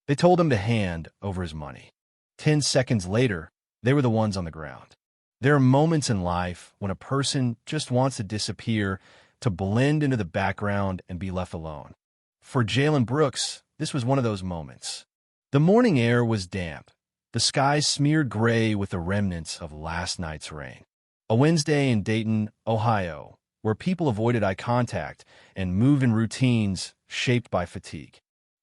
They told him to hand over his money. 10 seconds later, they were the ones on the ground. There are moments in life when a person just wants to disappear, to blend into the background and be left alone. For Jalen Brooks, this was one of those moments. The morning air was damp, the sky smeared gray with the remnants of last night's rain. A Wednesday in Dayton, Ohio, where people avoided eye contact and moved in routines shaped by fatigue.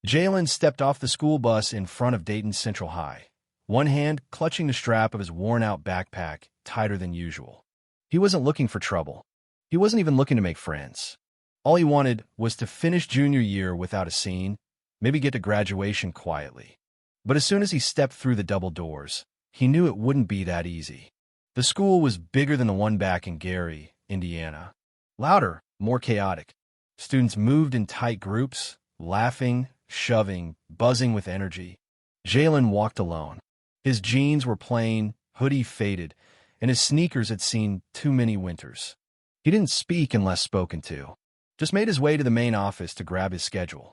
Jalen stepped off the school bus in front of Dayton Central High, one hand clutching the strap of his worn-out backpack tighter than usual. He wasn't looking for trouble. He wasn't even looking to make friends. All he wanted was to finish junior year without a scene, maybe get to graduation quietly. But as soon as he stepped through the double doors, he knew it wouldn't be that easy. The school was bigger than the one back in Gary, Indiana. Louder, more chaotic. Students moved in tight groups, laughing, shoving, buzzing with energy. Jalen walked alone. His jeans were plain, hoodie faded, and his sneakers had seen too many winters. He didn't speak unless spoken to. Just made his way to the main office to grab his schedule.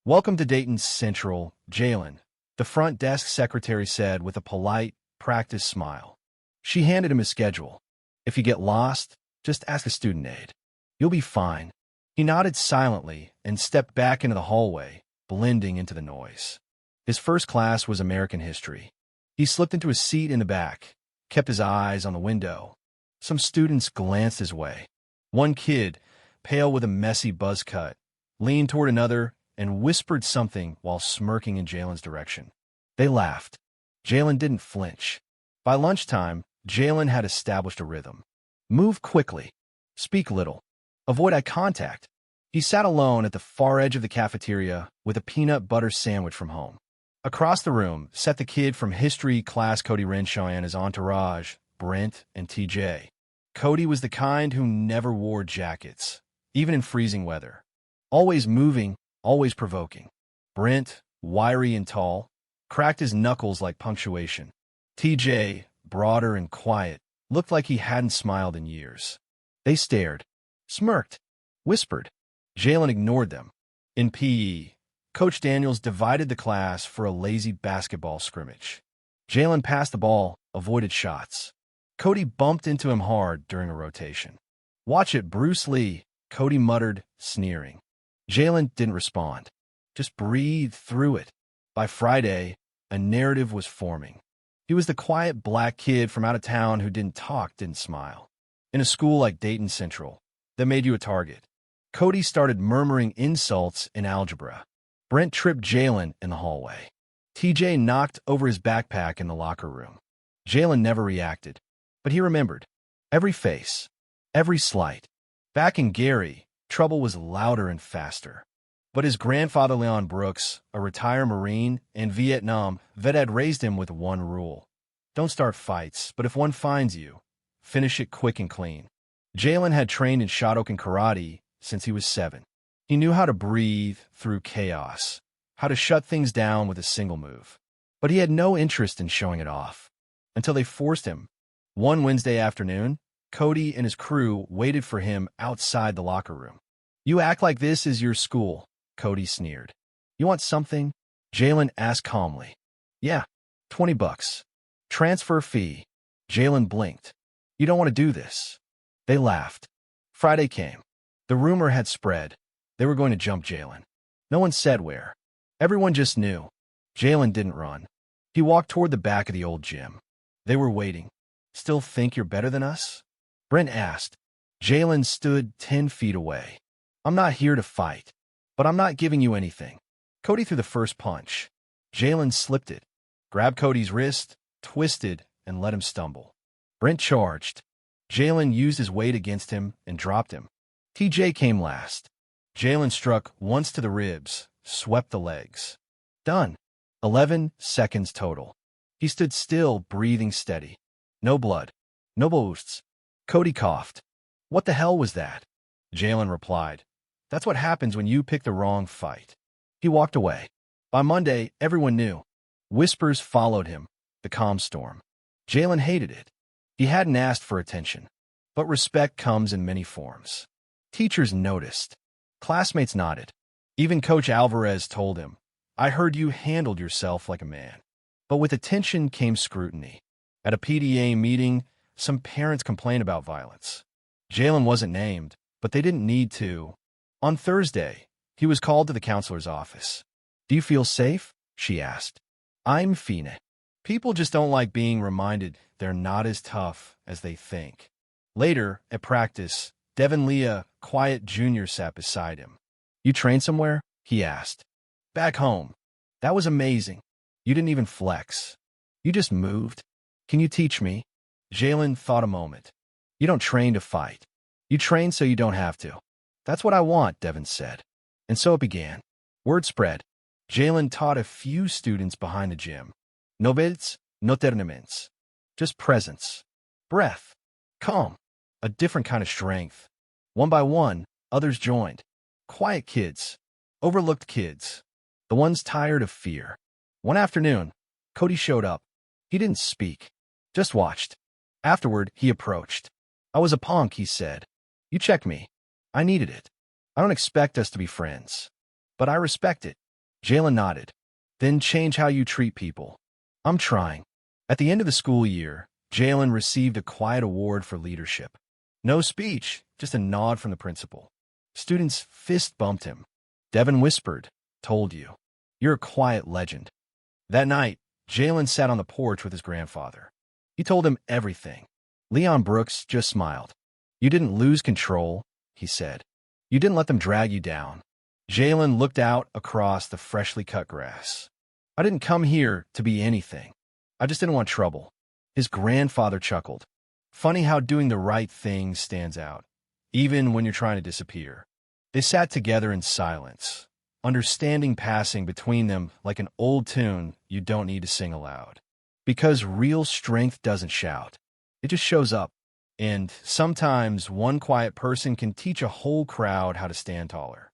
"Welcome to Dayton Central, Jalen," the front desk secretary said with a polite, practiced smile. She handed him his schedule. "If you get lost, just ask a student aide. You'll be fine." He nodded silently and stepped back into the hallway, blending into the noise. His first class was American history. He slipped into a seat in the back, kept his eyes on the window. Some students glanced his way. One kid, pale with a messy buzz cut, leaned toward another and whispered something while smirking in Jalen's direction. They laughed. Jalen didn't flinch. By lunchtime, Jalen had established a rhythm. Move quickly. Speak little. Avoid eye contact. He sat alone at the far edge of the cafeteria with a peanut butter sandwich from home. Across the room sat the kid from history class Cody Renshaw and his entourage, Brent and TJ. Cody was the kind who never wore jackets, even in freezing weather. Always moving, always provoking. Brent, wiry and tall, cracked his knuckles like punctuation. TJ, broader and quiet, looked like he hadn't smiled in years. They stared, smirked, whispered. Jalen ignored them. In PE, Coach Daniels divided the class for a lazy basketball scrimmage. Jalen passed the ball, avoided shots. Cody bumped into him hard during a rotation. "Watch it, Bruce Lee," Cody muttered, sneering. Jalen didn't respond. Just breathed through it. By Friday, a narrative was forming. He was the quiet black kid from out of town who didn't talk, didn't smile. In a school like Dayton Central, that made you a target. Cody started murmuring insults in algebra. Brent tripped Jalen in the hallway. TJ knocked over his backpack in the locker room. Jalen never reacted, but he remembered. Every face, every slight. Back in Gary, trouble was louder and faster. But his grandfather Leon Brooks, a retired Marine in Vietnam vet, had raised him with one rule. Don't start fights, but if one finds you, finish it quick and clean. Jalen had trained in Shotokan karate since he was 7. He knew how to breathe through chaos, how to shut things down with a single move. But he had no interest in showing it off, until they forced him. One Wednesday afternoon, Cody and his crew waited for him outside the locker room. "You act like this is your school," Cody sneered. "You want something?" Jalen asked calmly. "Yeah, $20. Transfer fee." Jalen blinked. "You don't want to do this." They laughed. Friday came. The rumor had spread. They were going to jump Jalen. No one said where. Everyone just knew. Jalen didn't run. He walked toward the back of the old gym. They were waiting. "Still think you're better than us?" Brent asked. Jalen stood 10 feet away. "I'm not here to fight, but I'm not giving you anything." Cody threw the first punch. Jalen slipped it, grabbed Cody's wrist, twisted, and let him stumble. Brent charged. Jalen used his weight against him and dropped him. TJ came last. Jalen struck once to the ribs, swept the legs. Done. 11 seconds total. He stood still, breathing steady. No blood. No boosts. Cody coughed. "What the hell was that?" Jalen replied. "That's what happens when you pick the wrong fight." He walked away. By Monday, everyone knew. Whispers followed him, the calm storm. Jalen hated it. He hadn't asked for attention. But respect comes in many forms. Teachers noticed. Classmates nodded. Even Coach Alvarez told him, I heard you handled yourself like a man. But with attention came scrutiny. At a PTA meeting, some parents complained about violence. Jalen wasn't named, but they didn't need to. On Thursday, he was called to the counselor's office. Do you feel safe? She asked. I'm fine. People just don't like being reminded they're not as tough as they think. Later, at practice, Devin Leah, quiet junior, sat beside him. You train somewhere? He asked. Back home. That was amazing. You didn't even flex. You just moved. Can you teach me? Jalen thought a moment. You don't train to fight. You train so you don't have to. That's what I want, Devin said. And so it began. Word spread. Jalen taught a few students behind the gym. No bits, no tournaments. Just presence. Breath. Calm. A different kind of strength. One by one, others joined. Quiet kids. Overlooked kids. The ones tired of fear. One afternoon, Cody showed up. He didn't speak. Just watched. Afterward, he approached. I was a punk, he said. You checked me. I needed it. I don't expect us to be friends. But I respect it. Jalen nodded. Then change how you treat people. I'm trying. At the end of the school year, Jalen received a quiet award for leadership. No speech, just a nod from the principal. Students fist bumped him. Devin whispered, told you. You're a quiet legend. That night, Jalen sat on the porch with his grandfather. He told him everything. Leon Brooks just smiled. You didn't lose control, he said. You didn't let them drag you down. Jalen looked out across the freshly cut grass. I didn't come here to be anything. I just didn't want trouble. His grandfather chuckled. Funny how doing the right thing stands out, even when you're trying to disappear. They sat together in silence, understanding passing between them like an old tune you don't need to sing aloud. Because real strength doesn't shout. It just shows up. And sometimes one quiet person can teach a whole crowd how to stand taller.